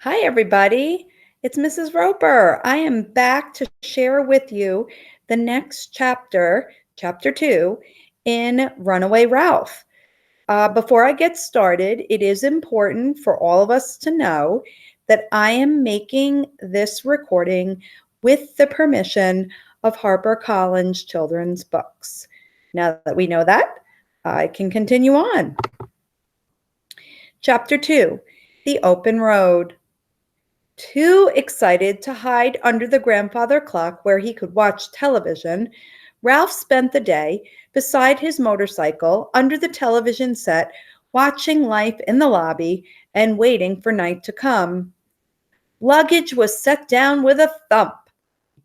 Hi, everybody. It's Mrs. Roper. I am back to share with you the next chapter, chapter 2, in Runaway Ralph. Before I get started, it is important for all of us to know that I am making this recording with the permission of HarperCollins Children's Books. Now that we know that, I can continue on. Chapter 2, The Open Road. Too excited to hide under the grandfather clock where he could watch television, Ralph spent the day beside his motorcycle under the television set, watching life in the lobby and waiting for night to come. Luggage was set down with a thump.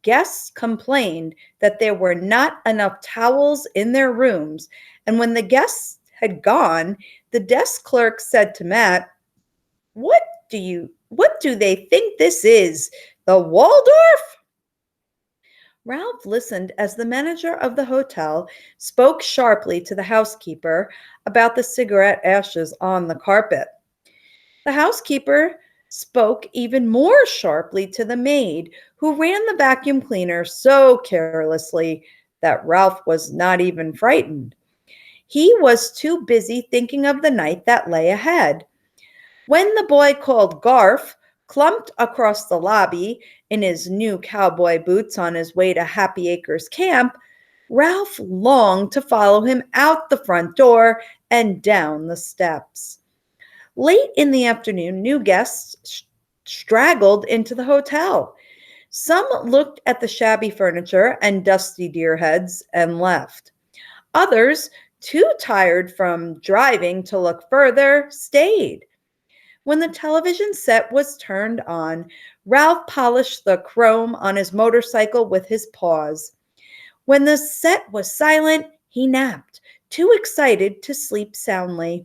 Guests complained that there were not enough towels in their rooms, and when the guests had gone, the desk clerk said to Matt, What do they think this is? The Waldorf?" Ralph listened as the manager of the hotel spoke sharply to the housekeeper about the cigarette ashes on the carpet. The housekeeper spoke even more sharply to the maid, who ran the vacuum cleaner so carelessly that Ralph was not even frightened. He was too busy thinking of the night that lay ahead. When the boy called Garf clumped across the lobby in his new cowboy boots on his way to Happy Acres Camp, Ralph longed to follow him out the front door and down the steps. Late in the afternoon, new guests straggled into the hotel. Some looked at the shabby furniture and dusty deer heads and left. Others, too tired from driving to look further, stayed. When the television set was turned on, Ralph polished the chrome on his motorcycle with his paws. When the set was silent, he napped, too excited to sleep soundly.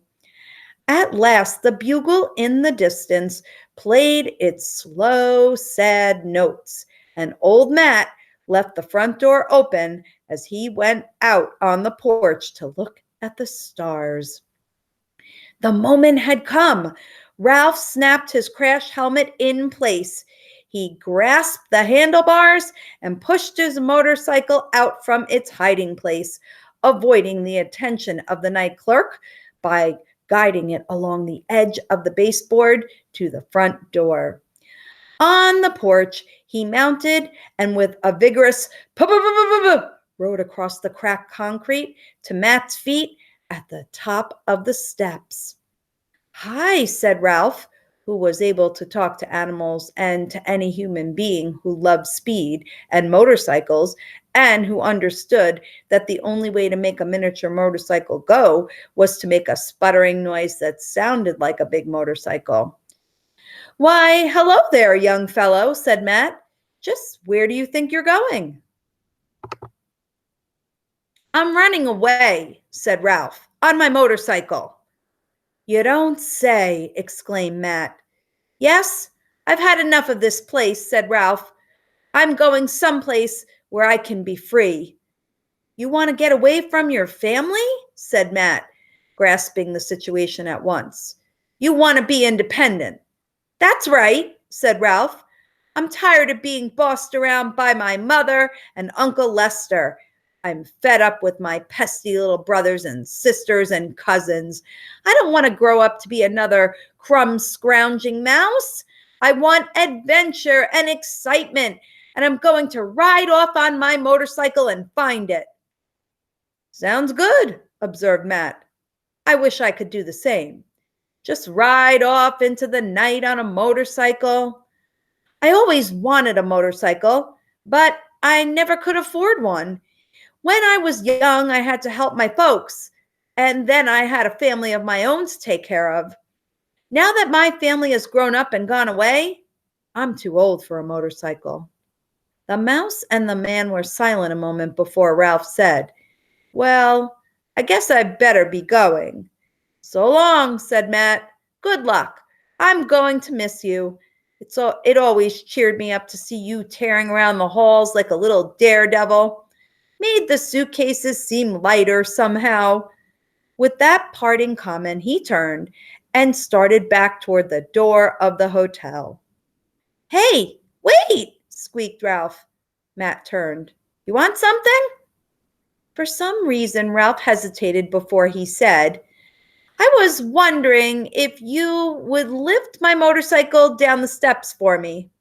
At last, the bugle in the distance played its slow, sad notes, and old Matt left the front door open as he went out on the porch to look at the stars. The moment had come. Ralph snapped his crash helmet in place. He grasped the handlebars and pushed his motorcycle out from its hiding place, avoiding the attention of the night clerk by guiding it along the edge of the baseboard to the front door. On the porch, he mounted and with a vigorous rode across the cracked concrete to Matt's feet at the top of the steps. "Hi," said Ralph, who was able to talk to animals and to any human being who loved speed and motorcycles and who understood that the only way to make a miniature motorcycle go was to make a sputtering noise that sounded like a big motorcycle. "Why, hello there, young fellow," said Matt. "Just where do you think you're going?" "I'm running away," said Ralph, "on my motorcycle." "You don't say," exclaimed Matt. "Yes, I've had enough of this place," said Ralph. "I'm going someplace where I can be free." "You want to get away from your family?" said Matt, grasping the situation at once. "You want to be independent." "That's right," said Ralph. "I'm tired of being bossed around by my mother and Uncle Lester. I'm fed up with my pesky little brothers and sisters and cousins. I don't want to grow up to be another crumb-scrounging mouse. I want adventure and excitement, and I'm going to ride off on my motorcycle and find it." "Sounds good," observed Matt. "I wish I could do the same. Just ride off into the night on a motorcycle. I always wanted a motorcycle, but I never could afford one. When I was young, I had to help my folks, and then I had a family of my own to take care of. Now that my family has grown up and gone away, I'm too old for a motorcycle." The mouse and the man were silent a moment before Ralph said, "Well, I guess I'd better be going." "So long," said Matt. "Good luck. I'm going to miss you. It always cheered me up to see you tearing around the halls like a little daredevil. Made the suitcases seem lighter somehow." With that parting comment, he turned and started back toward the door of the hotel. "Hey, wait!" squeaked Ralph. Matt turned. "You want something?" For some reason, Ralph hesitated before he said, "I was wondering if you would lift my motorcycle down the steps for me."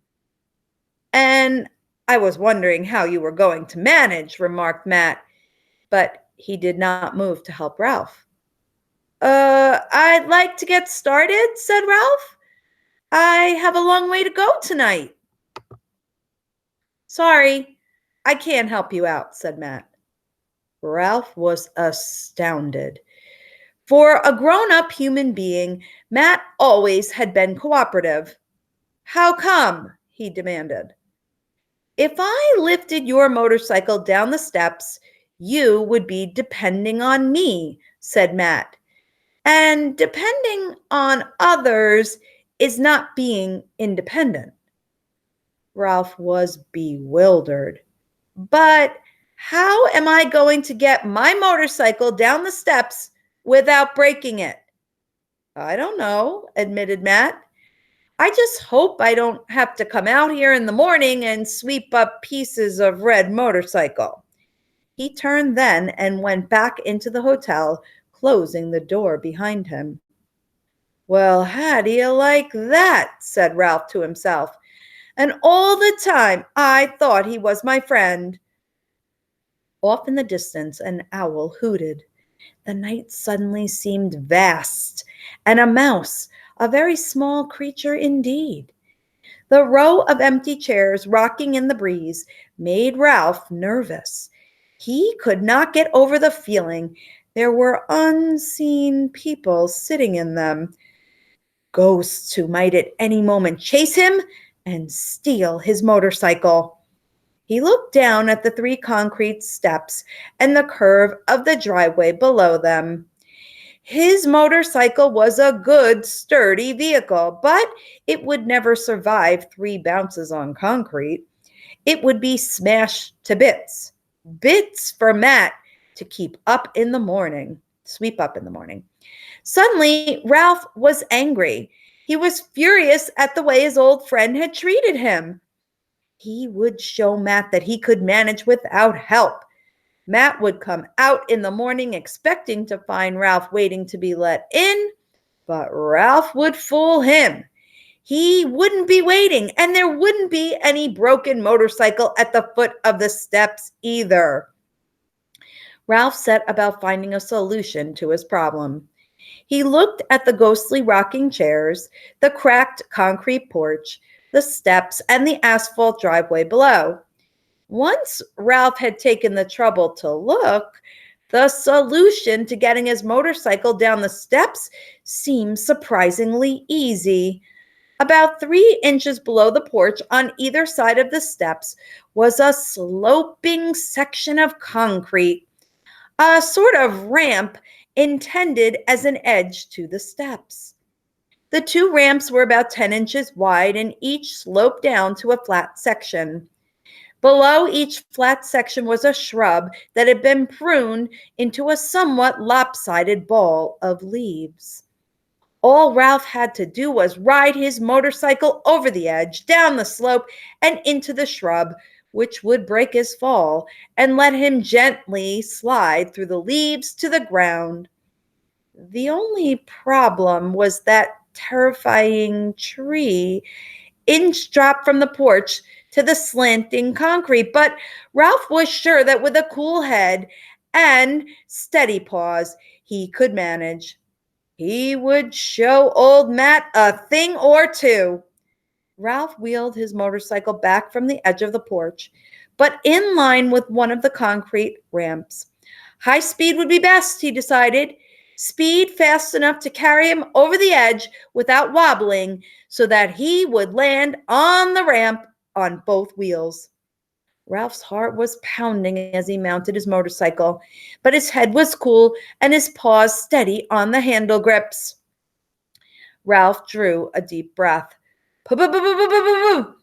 "And I was wondering how you were going to manage," remarked Matt, but he did not move to help Ralph. I'd like to get started," said Ralph. "I have a long way to go tonight." "Sorry, I can't help you out," said Matt. Ralph was astounded. For a grown-up human being, Matt always had been cooperative. "How come?" he demanded. "If I lifted your motorcycle down the steps, you would be depending on me," said Matt. "And depending on others is not being independent." Ralph was bewildered. "But how am I going to get my motorcycle down the steps without breaking it?" "I don't know," admitted Matt. "I just hope I don't have to come out here in the morning and sweep up pieces of red motorcycle." He turned then and went back into the hotel, closing the door behind him. "Well, how do you like that?" said Ralph to himself. "And all the time I thought he was my friend." Off in the distance, an owl hooted. The night suddenly seemed vast, and a mouse, a very small creature indeed. The row of empty chairs rocking in the breeze made Ralph nervous. He could not get over the feeling there were unseen people sitting in them, ghosts who might at any moment chase him and steal his motorcycle. He looked down at the 3 concrete steps and the curve of the driveway below them. His motorcycle was a good, sturdy vehicle, but it would never survive 3 bounces on concrete. It would be smashed to bits. Bits for Matt to keep up in the morning, sweep up in the morning. Suddenly, Ralph was angry. He was furious at the way his old friend had treated him. He would show Matt that he could manage without help. Matt would come out in the morning expecting to find Ralph waiting to be let in, but Ralph would fool him. He wouldn't be waiting, and there wouldn't be any broken motorcycle at the foot of the steps either. Ralph set about finding a solution to his problem. He looked at the ghostly rocking chairs, the cracked concrete porch, the steps, and the asphalt driveway below. Once Ralph had taken the trouble to look, the solution to getting his motorcycle down the steps seemed surprisingly easy. About 3 inches below the porch on either side of the steps was a sloping section of concrete, a sort of ramp intended as an edge to the steps. The 2 ramps were about 10 inches wide and each sloped down to a flat section. Below each flat section was a shrub that had been pruned into a somewhat lopsided ball of leaves. All Ralph had to do was ride his motorcycle over the edge, down the slope, and into the shrub, which would break his fall, and let him gently slide through the leaves to the ground. The only problem was that terrifying tree, inch drop from the porch to the slanting concrete. But Ralph was sure that with a cool head and steady paws, he could manage. He would show old Matt a thing or two. Ralph wheeled his motorcycle back from the edge of the porch, but in line with one of the concrete ramps. High speed would be best, he decided. Speed fast enough to carry him over the edge without wobbling so that he would land on the ramp on both wheels. Ralph's heart was pounding as he mounted his motorcycle, but his head was cool and his paws steady on the handle grips. Ralph drew a deep breath.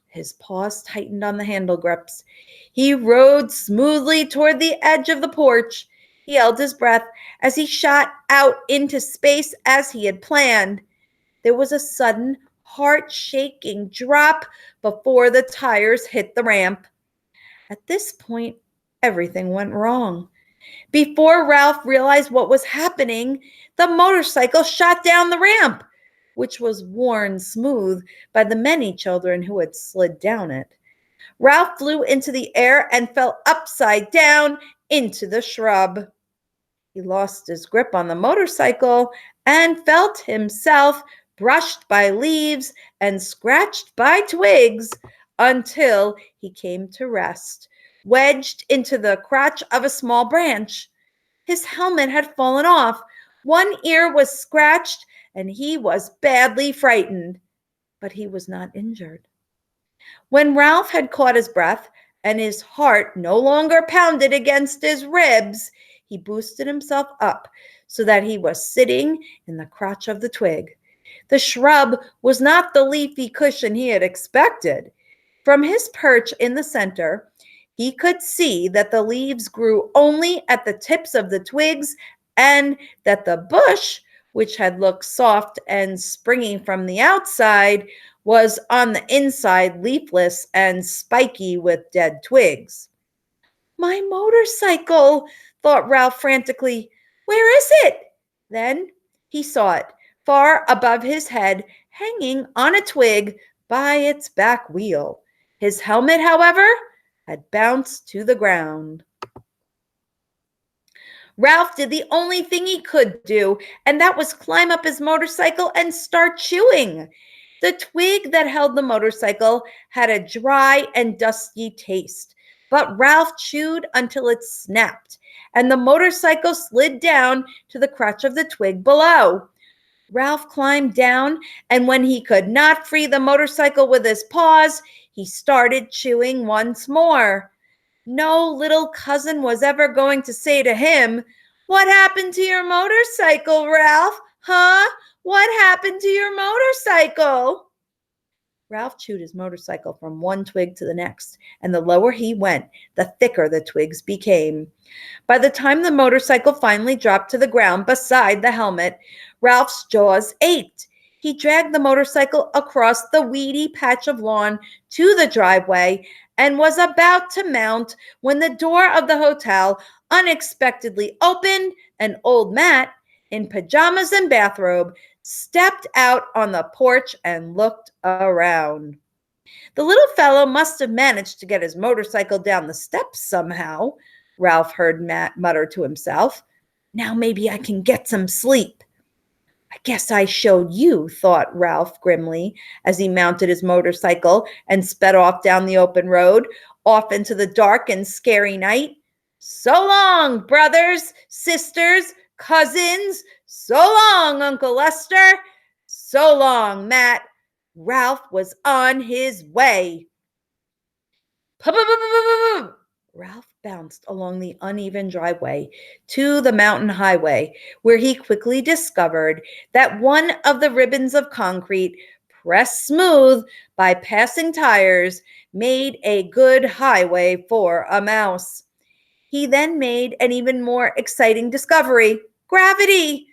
His paws tightened on the handle grips. He rode smoothly toward the edge of the porch. He held his breath as he shot out into space as he had planned. There was a sudden, heart-shaking drop before the tires hit the ramp. At this point, everything went wrong. Before Ralph realized what was happening, the motorcycle shot down the ramp, which was worn smooth by the many children who had slid down it. Ralph flew into the air and fell upside down into the shrub. He lost his grip on the motorcycle and felt himself brushed by leaves and scratched by twigs until he came to rest, wedged into the crotch of a small branch. His helmet had fallen off. One ear was scratched and he was badly frightened, but he was not injured. When Ralph had caught his breath and his heart no longer pounded against his ribs, he boosted himself up so that he was sitting in the crotch of the twig. The shrub was not the leafy cushion he had expected. From his perch in the center, he could see that the leaves grew only at the tips of the twigs and that the bush, which had looked soft and springy from the outside, was on the inside leafless and spiky with dead twigs. My motorcycle, thought Ralph frantically. Where is it? Then he saw it, far above his head, hanging on a twig by its back wheel. His helmet, however, had bounced to the ground. Ralph did the only thing he could do, and that was climb up his motorcycle and start chewing. The twig that held the motorcycle had a dry and dusty taste, but Ralph chewed until it snapped, and the motorcycle slid down to the crotch of the twig below. Ralph climbed down, and when he could not free the motorcycle with his paws, he started chewing once more. No little cousin was ever going to say to him, "What happened to your motorcycle, Ralph? Huh? What happened to your motorcycle?" Ralph chewed his motorcycle from one twig to the next, and the lower he went, the thicker the twigs became. By the time the motorcycle finally dropped to the ground beside the helmet, Ralph's jaws ached. He dragged the motorcycle across the weedy patch of lawn to the driveway and was about to mount when the door of the hotel unexpectedly opened and old Matt, in pajamas and bathrobe, stepped out on the porch and looked around. The little fellow must have managed to get his motorcycle down the steps somehow, Ralph heard Matt mutter to himself. Now maybe I can get some sleep. I guess I showed you, thought Ralph grimly as he mounted his motorcycle and sped off down the open road, off into the dark and scary night. So long, brothers, sisters, cousins. So long, Uncle Lester. So long, Matt. Ralph was on his way. Ralph bounced along the uneven driveway to the mountain highway, where he quickly discovered that one of the ribbons of concrete, pressed smooth by passing tires, made a good highway for a mouse. He then made an even more exciting discovery: gravity.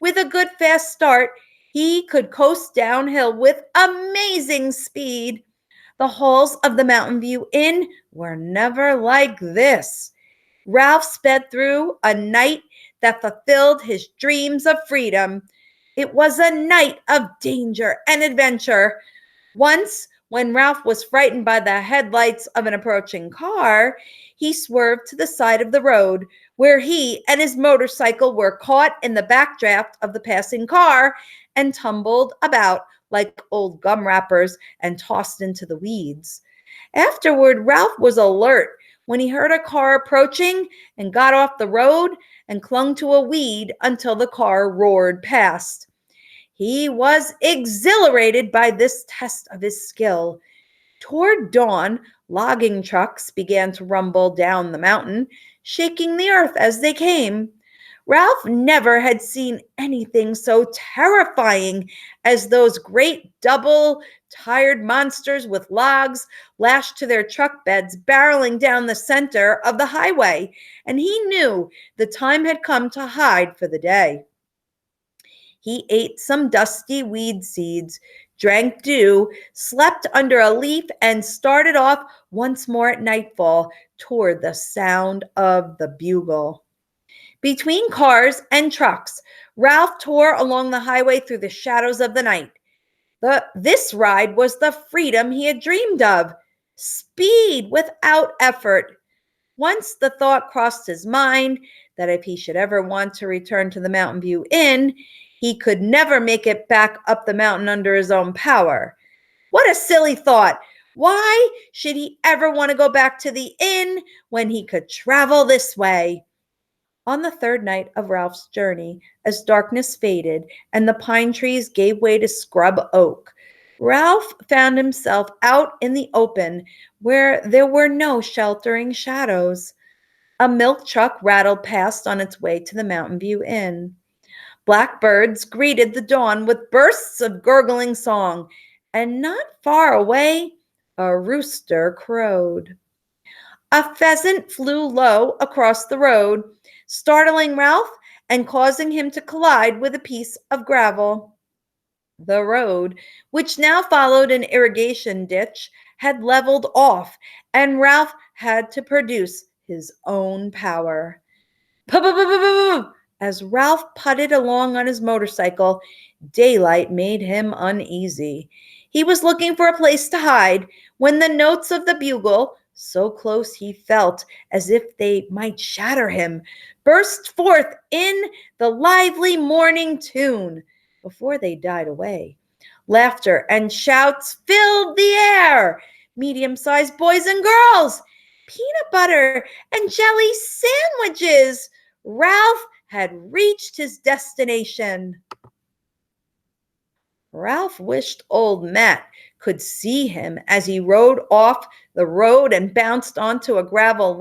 With a good fast start, he could coast downhill with amazing speed. The halls of the Mountain View Inn were never like this. Ralph sped through a night that fulfilled his dreams of freedom. It was a night of danger and adventure. Once, when Ralph was frightened by the headlights of an approaching car, he swerved to the side of the road, where he and his motorcycle were caught in the backdraft of the passing car and tumbled about like old gum wrappers and tossed into the weeds. Afterward, Ralph was alert when he heard a car approaching and got off the road and clung to a weed until the car roared past. He was exhilarated by this test of his skill. Toward dawn, logging trucks began to rumble down the mountain, shaking the earth as they came. Ralph never had seen anything so terrifying as those great double-tired monsters with logs lashed to their truck beds barreling down the center of the highway, and he knew the time had come to hide for the day. He ate some dusty weed seeds, drank dew, slept under a leaf, and started off once more at nightfall toward the sound of the bugle. Between cars and trucks, Ralph tore along the highway through the shadows of the night. This ride was the freedom he had dreamed of. Speed without effort. Once the thought crossed his mind that if he should ever want to return to the Mountain View Inn, he could never make it back up the mountain under his own power. What a silly thought! Why should he ever want to go back to the inn when he could travel this way? On the third night of Ralph's journey, as darkness faded and the pine trees gave way to scrub oak, Ralph found himself out in the open where there were no sheltering shadows. A milk truck rattled past on its way to the Mountain View Inn. Blackbirds greeted the dawn with bursts of gurgling song, and not far away, a rooster crowed. A pheasant flew low across the road, startling Ralph and causing him to collide with a piece of gravel. The road, which now followed an irrigation ditch, had leveled off, and Ralph had to produce his own power. As Ralph putted along on his motorcycle, daylight made him uneasy. He was looking for a place to hide when the notes of the bugle, so close he felt as if they might shatter him, burst forth in the lively morning tune. Before they died away, laughter and shouts filled the air. Medium-sized boys and girls, peanut butter and jelly sandwiches. Ralph had reached his destination. Ralph wished old Matt could see him as he rode off the road and bounced onto a gravel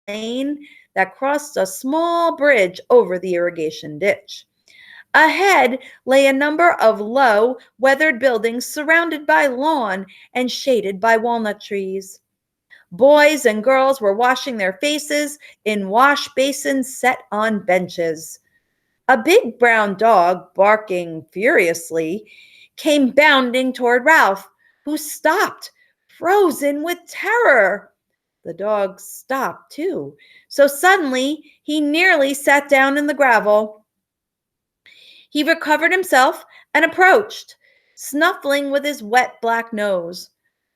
lane that crossed a small bridge over the irrigation ditch. Ahead lay a number of low, weathered buildings surrounded by lawn and shaded by walnut trees. Boys and girls were washing their faces in wash basins set on benches. A big brown dog, barking furiously, came bounding toward Ralph, who stopped, frozen with terror. The dog stopped too, so suddenly he nearly sat down in the gravel. He recovered himself and approached, snuffling with his wet black nose.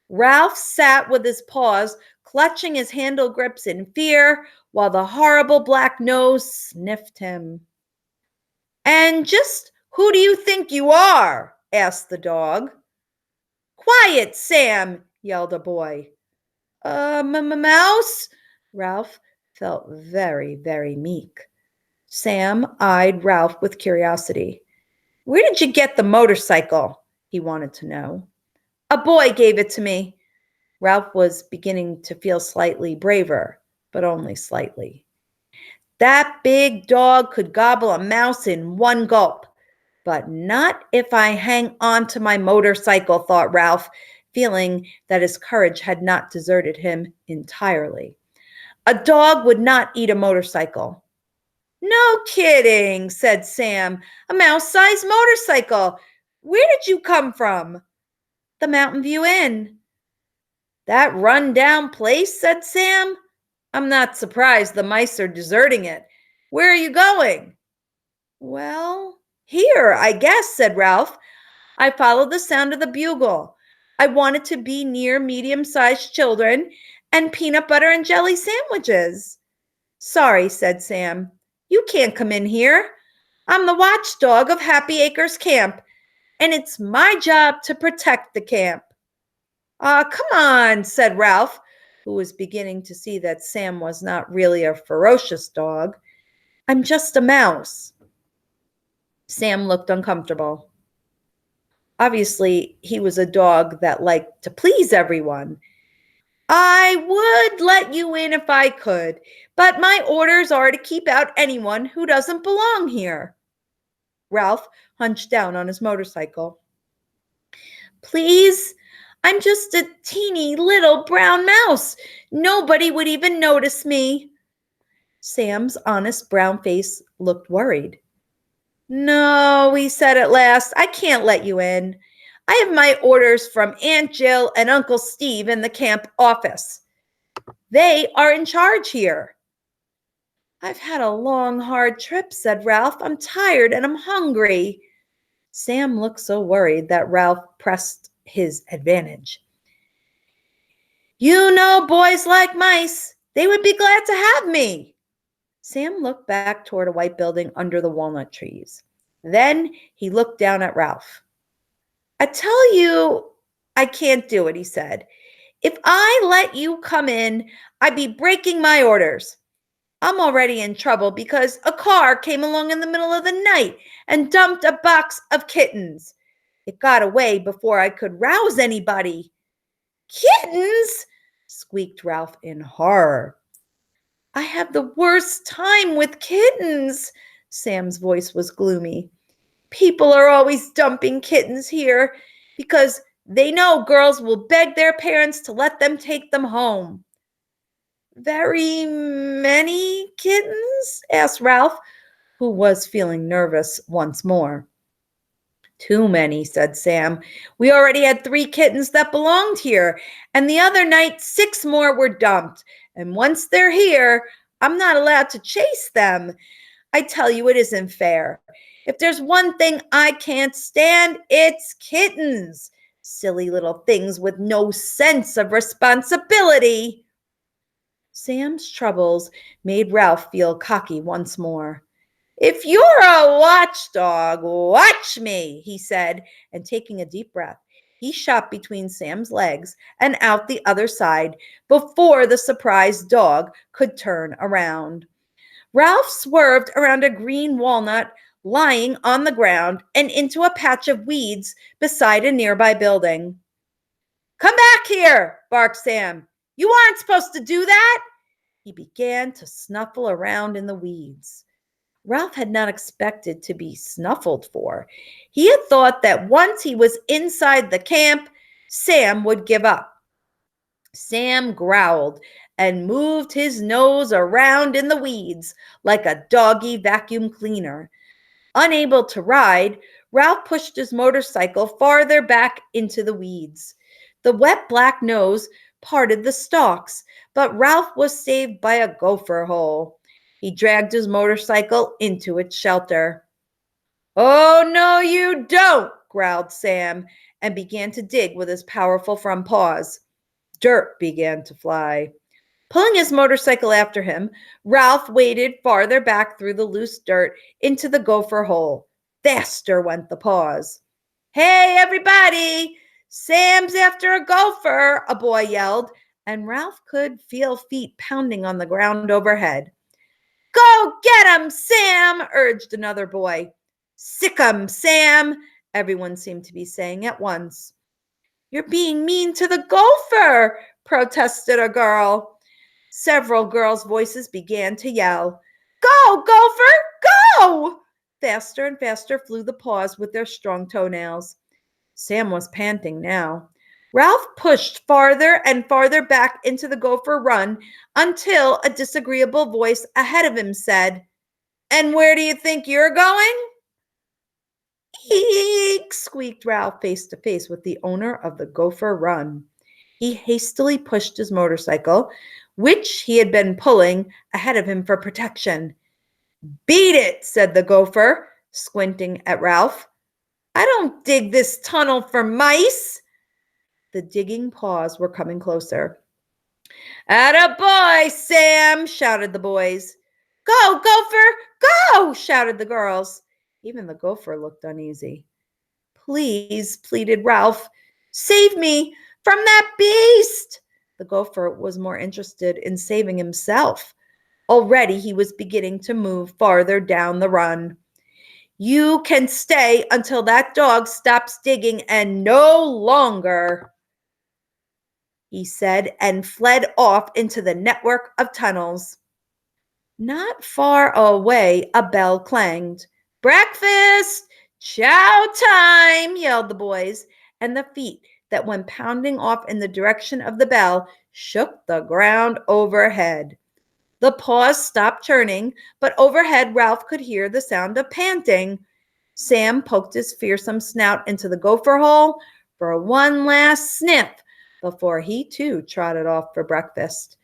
Ralph sat with his paws clutching his handle grips in fear while the horrible black nose sniffed him. "And just who do you think you are?" asked the dog. "Quiet, Sam!" yelled a boy. Mouse?" Ralph felt very, very meek. Sam eyed Ralph with curiosity. "Where did you get the motorcycle?" he wanted to know. "A boy gave it to me." Ralph was beginning to feel slightly braver, but only slightly. "That big dog could gobble a mouse in one gulp, but not if I hang on to my motorcycle," thought Ralph, feeling that his courage had not deserted him entirely. A dog would not eat a motorcycle. "No kidding," said Sam. "A mouse-sized motorcycle. Where did you come from?" "The Mountain View Inn." "That run-down place?" said Sam. "I'm not surprised the mice are deserting it. Where are you going?" "Well, here, I guess," said Ralph. "I followed the sound of the bugle. I wanted to be near medium-sized children and peanut butter and jelly sandwiches." "Sorry," said Sam. "You can't come in here. I'm the watchdog of Happy Acres Camp, and it's my job to protect the camp." Come on," said Ralph, who was beginning to see that Sam was not really a ferocious dog. "I'm just a mouse." Sam looked uncomfortable. Obviously, he was a dog that liked to please everyone. "I would let you in if I could, but my orders are to keep out anyone who doesn't belong here." Ralph hunched down on his motorcycle. "Please, I'm just a teeny little brown mouse. Nobody would even notice me." Sam's honest brown face looked worried. No, he said at last, I can't let you in. I have my orders from Aunt Jill and Uncle Steve in the camp office. They are in charge here. I've had a long, hard trip, said Ralph. I'm tired and I'm hungry. Sam looked so worried that Ralph pressed his advantage. You know boys like mice. They would be glad to have me. Sam looked back toward a white building under the walnut trees. Then he looked down at Ralph. I tell you, I can't do it, he said. If I let you come in, I'd be breaking my orders. I'm already in trouble because a car came along in the middle of the night and dumped a box of kittens. It got away before I could rouse anybody. Kittens? Squeaked Ralph in horror. I have the worst time with kittens. Sam's voice was gloomy. People are always dumping kittens here because they know girls will beg their parents to let them take them home. Very many kittens? Asked Ralph, who was feeling nervous once more. Too many, said Sam. We already had 3 kittens that belonged here, and the other night 6 more were dumped. And once they're here, I'm not allowed to chase them. I tell you, it isn't fair. If there's one thing I can't stand, it's kittens. Silly little things with no sense of responsibility. Sam's troubles made Ralph feel cocky once more. If you're a watchdog, watch me, he said, and taking a deep breath, he shot between Sam's legs and out the other side before the surprised dog could turn around. Ralph swerved around a green walnut lying on the ground and into a patch of weeds beside a nearby building. Come back here, barked Sam. You aren't supposed to do that. He began to snuffle around in the weeds. Ralph had not expected to be snuffled for. He had thought that once he was inside the camp, Sam would give up. Sam growled and moved his nose around in the weeds like a doggy vacuum cleaner. Unable to ride, Ralph pushed his motorcycle farther back into the weeds. The wet black nose parted the stalks, but Ralph was saved by a gopher hole. He dragged his motorcycle into its shelter. Oh, no, you don't, growled Sam, and began to dig with his powerful front paws. Dirt began to fly. Pulling his motorcycle after him, Ralph waded farther back through the loose dirt into the gopher hole. Faster went the paws. Hey, everybody! Sam's after a gopher, a boy yelled, and Ralph could feel feet pounding on the ground overhead. Go get him, Sam, urged another boy. Sick 'em, Sam, everyone seemed to be saying at once. You're being mean to the gopher, protested a girl. Several girls' voices began to yell. Go, gopher, go! Faster and faster flew the paws with their strong toenails. Sam was panting now. Ralph pushed farther and farther back into the gopher run until a disagreeable voice ahead of him said, And where do you think you're going? Eek, squeaked Ralph face to face with the owner of the gopher run. He hastily pushed his motorcycle, which he had been pulling, ahead of him for protection. Beat it, said the gopher, squinting at Ralph. I don't dig this tunnel for mice. The digging paws were coming closer. Attaboy, Sam, shouted the boys. Go, gopher, go, shouted the girls. Even the gopher looked uneasy. Please, pleaded Ralph, save me from that beast. The gopher was more interested in saving himself. Already he was beginning to move farther down the run. You can stay until that dog stops digging and no longer, he said, and fled off into the network of tunnels. Not far away, a bell clanged. Breakfast! Chow time! Yelled the boys, and the feet that went pounding off in the direction of the bell shook the ground overhead. The paws stopped churning, but overhead Ralph could hear the sound of panting. Sam poked his fearsome snout into the gopher hole for one last sniff before he too trotted off for breakfast.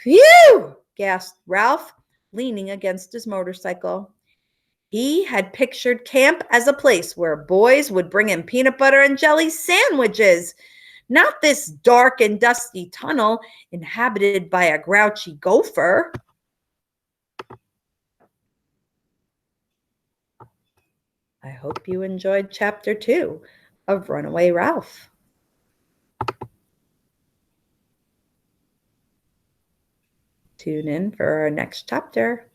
Phew! Gasped Ralph, leaning against his motorcycle. He had pictured camp as a place where boys would bring him peanut butter and jelly sandwiches, not this dark and dusty tunnel inhabited by a grouchy gopher. I hope you enjoyed Chapter 2 of Runaway Ralph. Tune in for our next chapter.